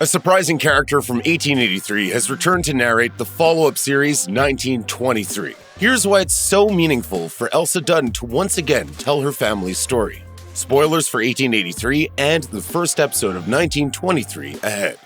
A surprising character from 1883 has returned to narrate the follow-up series 1923. Here's why it's so meaningful for Elsa Dutton to once again tell her family's story. Spoilers for 1883 and the first episode of 1923 ahead.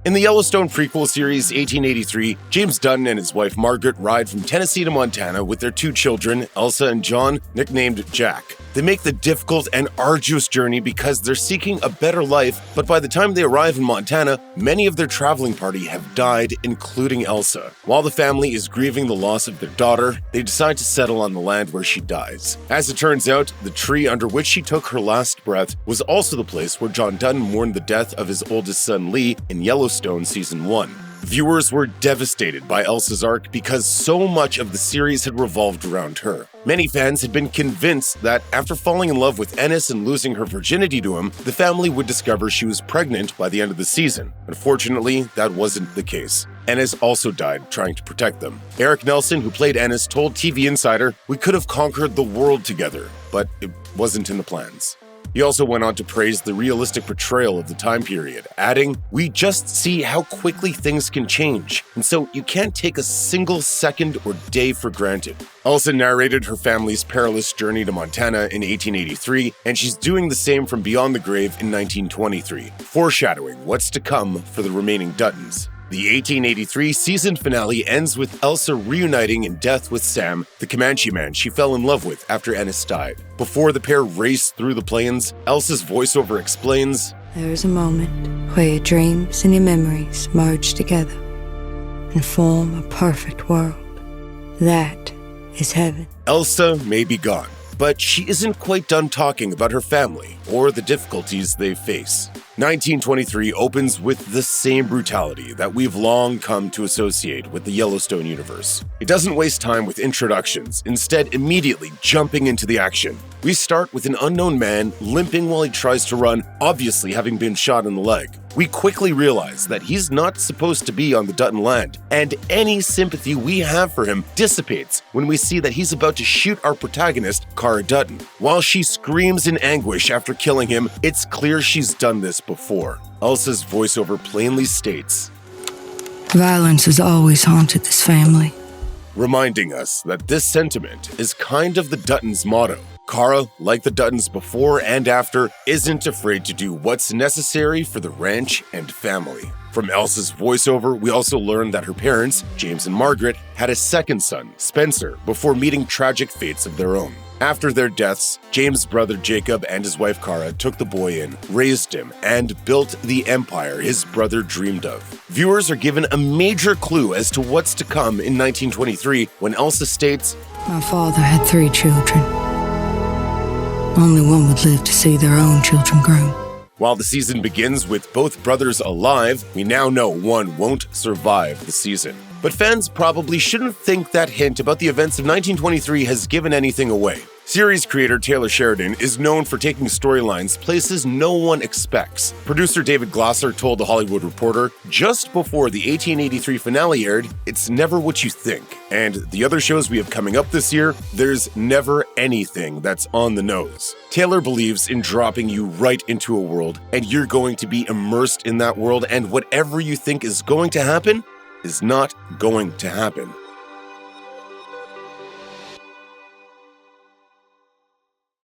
In the Yellowstone prequel series 1883, James Dutton and his wife Margaret ride from Tennessee to Montana with their two children, Elsa and John, nicknamed Jack. They make the difficult and arduous journey because they're seeking a better life, but by the time they arrive in Montana, many of their traveling party have died, including Elsa. While the family is grieving the loss of their daughter, they decide to settle on the land where she dies. As it turns out, the tree under which she took her last breath was also the place where John Dutton mourned the death of his oldest son Lee in Yellowstone Season 1. Viewers were devastated by Elsa's arc because so much of the series had revolved around her. Many fans had been convinced that after falling in love with Ennis and losing her virginity to him, the family would discover she was pregnant by the end of the season. Unfortunately, that wasn't the case. Ennis also died trying to protect them. Eric Nelson, who played Ennis, told TV Insider, "We could have conquered the world together, but it wasn't in the plans." He also went on to praise the realistic portrayal of the time period, adding, "We just see how quickly things can change, and so you can't take a single second or day for granted." Elsa narrated her family's perilous journey to Montana in 1883, and she's doing the same from Beyond the Grave in 1923, foreshadowing what's to come for the remaining Duttons. The 1883 season finale ends with Elsa reuniting in death with Sam, the Comanche man she fell in love with after Ennis died. Before the pair race through the plains, Elsa's voiceover explains, "There is a moment where your dreams and your memories merge together and form a perfect world. That is heaven." Elsa may be gone, but she isn't quite done talking about her family or the difficulties they face. 1923 opens with the same brutality that we've long come to associate with the Yellowstone universe. It doesn't waste time with introductions, instead immediately jumping into the action. We start with an unknown man limping while he tries to run, obviously having been shot in the leg. We quickly realize that he's not supposed to be on the Dutton land, and any sympathy we have for him dissipates when we see that he's about to shoot our protagonist, Cara Dutton. While she screams in anguish after killing him, it's clear she's done this before. Elsa's voiceover plainly states, "Violence has always haunted this family," reminding us that this sentiment is kind of the Duttons' motto. Cara, like the Duttons before and after, isn't afraid to do what's necessary for the ranch and family. From Elsa's voiceover, we also learned that her parents, James and Margaret, had a second son, Spencer, before meeting tragic fates of their own. After their deaths, James' brother Jacob and his wife Cara took the boy in, raised him, and built the empire his brother dreamed of. Viewers are given a major clue as to what's to come in 1923 when Elsa states, "My father had 3 children. Only one would live to see their own children grown." While the season begins with both brothers alive, we now know one won't survive the season. But fans probably shouldn't think that hint about the events of 1923 has given anything away. Series creator Taylor Sheridan is known for taking storylines places no one expects. Producer David Glasser told The Hollywood Reporter, just before the 1883 finale aired, "It's never what you think. And the other shows we have coming up this year, there's never anything that's on the nose." Taylor believes in dropping you right into a world, and you're going to be immersed in that world, and whatever you think is going to happen is not going to happen.